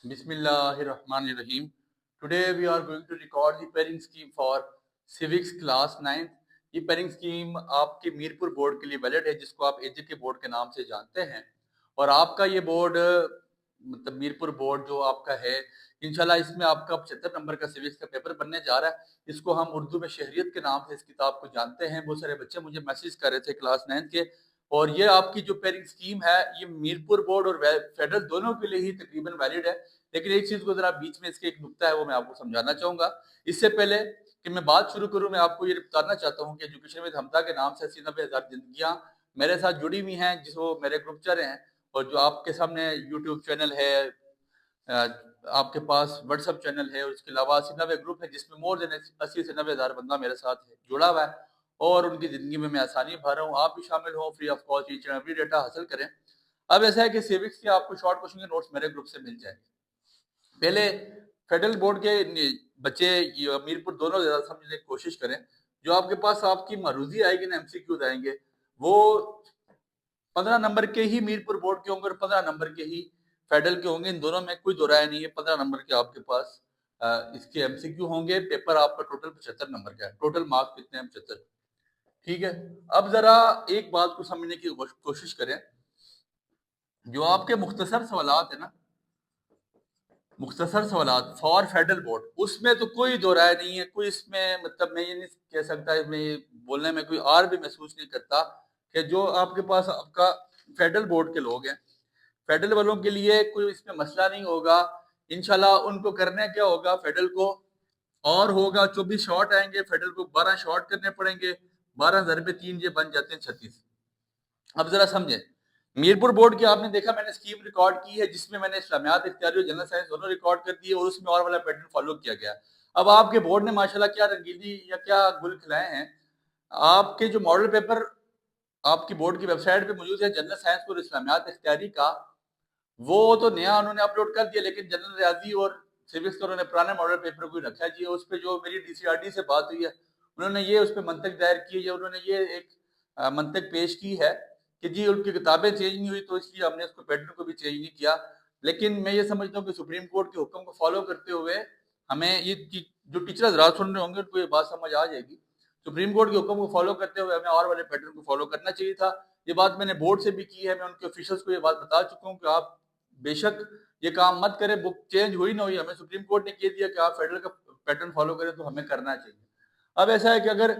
Bismillahirrahmanirrahim. Today we are going to record the pairing scheme for civics class 9th. یہ pairing scheme آپ کے Mirpur board کے لیے valid ہے، جس کو آپ ایجے کے بورڈ کے نام سے جانتے ہیں، اور آپ کا یہ بورڈ مطلب میرپور بورڈ جو آپ کا ہے، انشاءاللہ اس میں آپ کا 75 نمبر کا سیوکس کا پیپر بننے جا رہا ہے۔ اس کو ہم اردو میں شہریت کے نام سے اس کتاب کو جانتے ہیں۔ بہت سارے بچے مجھے میسیج کر رہے تھے کلاس 9 کے، اور یہ آپ کی جو پیرنگ اسکیم ہے یہ میرپور بورڈ اور فیڈرل دونوں کے لیے ہی تقریباً ویلڈ ہے، لیکن ایک چیز کو ذرا بیچ میں اس کے ایک نقطہ ہے وہ میں آپ کو سمجھانا چاہوں گا۔ اس سے پہلے کہ میں بات شروع کروں، میں آپ کو یہ بتانا چاہتا ہوں کہ ایجوکیشن ود حمزہ کے نام سے 80-90 ہزار زندگیاں میرے ساتھ جڑی ہوئی ہیں، جس وہ میرے گروپ چر ہیں، اور جو آپ کے سامنے یوٹیوب چینل ہے، آپ کے پاس واٹس ایپ چینل ہے، اور اس کے علاوہ 80-90 گروپ ہے جس میں مور دین 80-90 ہزار بندہ میرے ساتھ جڑا ہوا ہے، اور ان کی زندگی میں ایسانی بھر رہا ہوں۔ آپ بھی شامل ہوں، free of cost each and every data حاصل کریں۔ اب ایسا ہے کہ سیوکس کے آپ کو شارٹ کوشچن کے نوٹس میرے گروپ سے مل جائیں گے۔ پہلے فیڈرل بورڈ کے بچے میرپور دونوں زیادہ سمجھنے کی کوشش کریں۔ جو آپ کے پاس آپ کی معروضی آئے گی نا، MCQs آئیں گے، وہ 15 نمبر کے ہی میرپور بورڈ کے ہوں گے اور 15 نمبر کے ہی فیڈرل کے ہوں گے۔ ان دونوں میں کوئی دو رائے نہیں ہے۔ 15 نمبر کے آپ کے پاس اس کے MCQ ہوں گے۔ پیپر آپ کا ٹوٹل 75 نمبر کا ہے۔ ٹوٹل مارکس کتنے ہیں؟ 75۔ ٹھیک ہے، اب ذرا ایک بات کو سمجھنے کی کوشش کریں۔ جو آپ کے مختصر سوالات ہیں نا، مختصر سوالات فار فیڈرل بورڈ، اس میں تو کوئی دو رائے نہیں ہے۔ کوئی اس میں مطلب میں یہ نہیں کہہ سکتا، میں یہ بولنے میں کوئی آر بھی محسوس نہیں کرتا کہ جو آپ کے پاس آپ کا فیڈرل بورڈ کے لوگ ہیں، فیڈرل والوں کے لیے کوئی اس میں مسئلہ نہیں ہوگا۔ انشاءاللہ ان کو کرنا کیا ہوگا، فیڈرل کو اور ہوگا 24 شارٹ آئیں گے، فیڈرل کو 12 شارٹ کرنے پڑیں گے۔ 12 ضرب 3 یہ بن جاتے ہیں 36۔ اب ذرا سمجھیں، میرپور بورڈ کی آپ نے دیکھا میں نے اسکیم ریکارڈ کی ہے، جس میں میں نے اسلامیات اختیاری اور جنرل سائنس دونوں ریکارڈ کر دیے، اور اس میں اور والا پیٹرن فالو کیا گیا۔ اب آپ کے بورڈ نے ماشاءاللہ کیا رنگینی یا کیا گل کھلائے ہیں۔ آپ کے جو ماڈل پیپر آپ کی بورڈ کی ویب سائٹ پہ موجود ہے، جنرل سائنس اور اسلامیات اختیاری کا، وہ تو نیا انہوں نے اپلوڈ کر دیا، لیکن جنرل ریاضی اور سیوکس کا انہوں نے پرانے ماڈل پیپر کو رکھا ہے جی۔ اس پہ جو میری DCRT سے بات ہوئی ہے، انہوں نے یہ اس پہ منطق دائر کی ہے، یا انہوں نے یہ ایک منطق پیش کی ہے کہ جی ان کی کتابیں چینج نہیں ہوئی تو اس لیے ہم نے اس کو پیٹرن کو بھی چینج نہیں کیا۔ لیکن میں یہ سمجھتا ہوں کہ سپریم کورٹ کے حکم کو فالو کرتے ہوئے ہمیں یہ جو ٹیچر حضرات سن رہے ہوں گے ان کو یہ بات سمجھ آ جائے گی، سپریم کورٹ کے حکم کو فالو کرتے ہوئے ہمیں اور والے پیٹرن کو فالو کرنا چاہیے تھا۔ یہ بات میں نے بورڈ سے بھی کی ہے، میں ان کے آفیشلز کو یہ بات بتا چکا ہوں کہ آپ بے شک یہ کام مت کریں، بک چینج ہوئی نہ ہوئی، ہمیں سپریم کورٹ نے کہہ دیا کہ آپ فیڈرل کا پیٹرن فالو کریں تو ہمیں کرنا چاہیے۔ اب ایسا ہے کہ اگر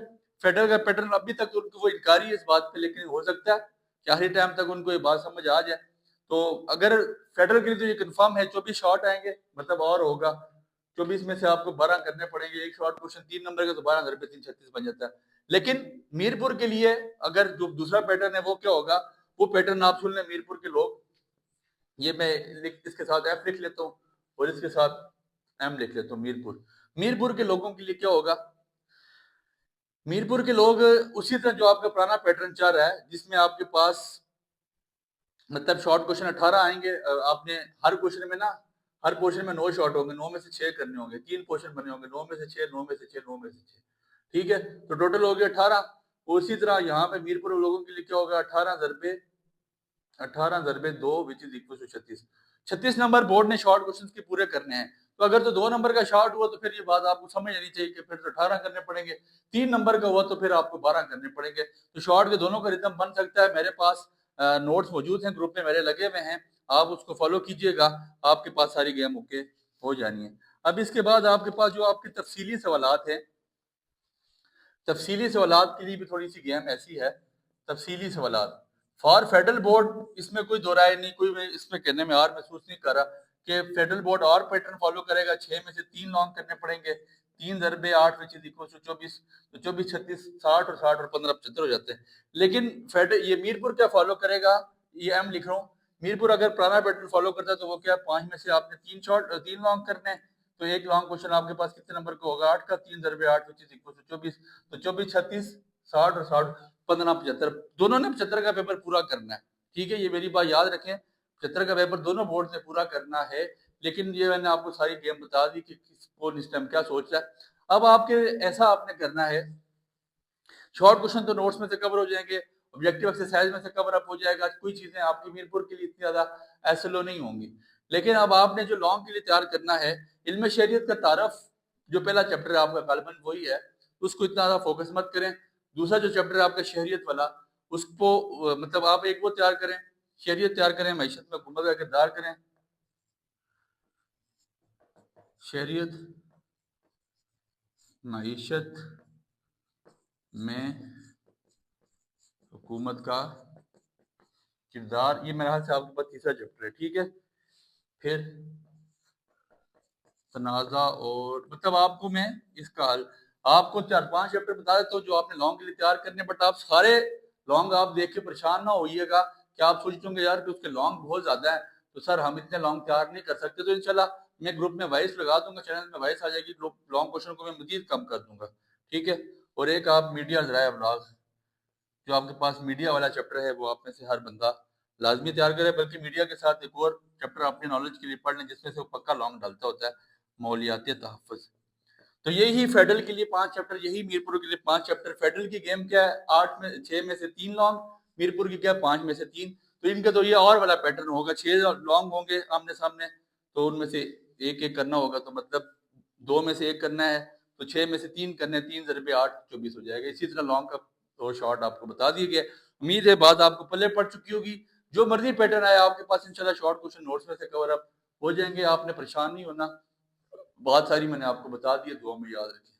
فیڈرل کا پیٹرن ابھی تک ان کو وہ انکاری ہے اس بات پہ، لیکن ہو سکتا ہے کہ آخری ٹائم تک ان کو یہ بات سمجھ آ جائے۔ تو اگر فیڈرل کے لیے تو یہ کنفرم ہے 24 شارٹ آئیں گے، مطلب اور ہوگا 24 میں سے آپ کو 12 کرنے پڑیں گے۔ ایک شارٹ کوشچن 3 نمبر کا تو 12 ضرب 3 36 بن جاتا ہے۔ لیکن میرپور کے لیے اگر جو دوسرا پیٹرن ہے وہ کیا ہوگا، وہ پیٹرن آپ سن لیں میرپور کے لوگ۔ یہ میں اس کے ساتھ ایف لکھ لیتا ہوں اور اس کے ساتھ ایم لکھ لیتا ہوں۔ میرپور کے لوگوں کے لیے کیا ہوگا، میرپور کے لوگ اسی طرح جو آپ کا پرانا پیٹرن چل رہا ہے، جس میں آپ کے پاس مطلب شارٹ کوشچن 18 آئیں گے۔ آپ نے ہر کوشچن میں نا، ہر پورشن میں 9 شارٹ ہوں گے، 9 میں سے 6 کرنے ہوں گے، 3 پورشن بنے ہوں گے، 9 میں سے 6، 9 میں سے 6، 9 میں سے 6۔ ٹھیک ہے، تو ٹوٹل ہو گیا 18۔ اسی طرح یہاں پہ میرپور لوگوں کے لیے کیا ہوگا، 18 ضرب 2 which is equal to 36۔ 36 number board نے شارٹ کوشچنز کے پورے کرنے ہیں، تو اگر تو 2 نمبر کا شارٹ ہوا تو پھر یہ بات آپ کو سمجھ آنی چاہیے کہ پھر تو 18 کرنے پڑیں گے۔ 3 نمبر کا ہوا تو پھر آپ کو 12 کرنے پڑیں گے۔ تو شارٹ کے دونوں کا ریتم بن سکتا ہے۔ میرے پاس نوٹس موجود ہیں، گروپ میں میرے لگے ہوئے ہیں، آپ اس کو فالو کیجئے گا، آپ کے پاس ساری گیم اوکے ہو جانی ہے۔ اب اس کے بعد آپ کے پاس جو آپ کے تفصیلی سوالات ہیں، تفصیلی سوالات کے لیے بھی تھوڑی سی گیم ایسی ہے۔ تفصیلی سوالات فار فیڈرل بورڈ، اس میں کوئی دو رائے نہیں، کوئی میں اس میں کہنے میں اور محسوس نہیں کر رہا کہ فیڈرل بورڈ اور پیٹرن فالو کرے گا۔ 6 میں سے 3 لانگ کرنے پڑیں گے، 3 ضرب 8 which is equal to 24، تو 24 36 60 اور 60 اور 15 75 ہو جاتے ہیں۔ لیکن یہ میرپور کیا فالو کرے گا، یہ ایم لکھ رہا ہوں۔ میرپور اگر پرانا پیٹرن فالو کرتا ہے تو وہ کیا 5 میں سے آپ نے 3 لانگ کرنے ہیں، تو ایک لانگ کوشچن آپ کے پاس کتنے نمبر کا ہوگا، 8 کا، 3 ضرب 8 which is equal to 24، تو 24 36 60 اور 60 15 75، دونوں نے 75 کا پیپر پورا کرنا ہے۔ ٹھیک ہے، یہ میری بات یاد رکھیں، 75 کا پیپر دونوں بورڈ سے پورا کرنا ہے۔ لیکن یہ میں نے آپ کو ساری گیم بتا دی کہ کون اس ٹائم کیا سوچ رہا ہے۔ اب آپ کے ایسا آپ نے کرنا ہے، شارٹ کوشچن تو نوٹس میں سے کور ہو جائیں گے، آبجیکٹیو ایکسرسائز میں سے کور اپ ہو جائے گا، کوئی چیزیں آپ کی میرپور کے لیے اتنی زیادہ ایسلو نہیں ہوں گی۔ لیکن اب آپ نے جو لانگ کے لیے تیار کرنا ہے، علم شریعت کا تعارف جو پہلا چیپٹر ہے آپ کا غالباً وہی ہے، اس کو اتنا زیادہ فوکس مت کریں. دوسرا جو چیپٹر ہے آپ کا شہریت والا، اس کو مطلب آپ ایک وہ تیار کریں، شہریت تیار کریں، معیشت میں حکومت کا کردار کریں، شہریت معیشت میں حکومت کا کردار. یہ میرے خیال سے آپ کے پاس تیسرا چیپٹر ہے. ٹھیک ہے، پھر تنازع اور مطلب آپ کو میں اس کا حل آپ کو 4-5 چیپٹر بتا دیتا ہوں جو آپ نے لانگ کے لیے تیار کرنے، بٹ آپ سارے لانگ آپ دیکھ کے پریشان نہ ہوئیے گا کہ آپ سوچتے ہوں گے یار کہ اس کے لانگ بہت زیادہ ہیں تو سر ہم اتنے لانگ تیار نہیں کر سکتے. تو انشاءاللہ میں گروپ میں وائس لگا دوں گا، چینل میں وائس آ جائے گی، لانگ کوشچن کو میں مزید کم کر دوں گا. ٹھیک ہے. اور ایک آپ میڈیا ذرائع ابلاغ، جو آپ کے پاس میڈیا والا چیپٹر ہے وہ آپ میں سے ہر بندہ لازمی تیار کرے، بلکہ میڈیا کے ساتھ ایک اور چیپٹر اپنی نالج کے لیے پڑھ لیں جس میں سے وہ پکا لانگ ڈالتا ہوتا ہے، ماحولیاتی تحفظ. تو یہی فیڈرل کے لیے 5 چیپٹر، یہی میرپور کے لیے 5 چیپٹر. فیڈرل کی گیم کیا ہے؟ 6 میں سے 3 لانگ، میرپور کی کیا ہے؟ 5 میں سے 3. تو ان کا تو یہ اور والا پیٹرن ہوگا، 6 لانگ ہوں گے آمنے سامنے، تو ان میں سے ایک ایک کرنا ہوگا، تو مطلب 2 میں سے 1 کرنا ہے، تو 6 میں سے 3 کرنے، 3 ضرب 8 24 ہو جائے گا. اسی طرح لانگ کا دو شارٹ آپ کو بتا دیے گئے. امید ہے بات آپ کو پلے پڑ چکی ہوگی. جو مرضی پیٹرن آیا آپ کے پاس انشاءاللہ شارٹ کوشچن نوٹس میں سے کور اپ ہو جائیں گے. آپ نے پریشان نہیں ہونا، بہت ساری میں نے آپ کو بتا دی ہے، دعا میں یاد رکھیں.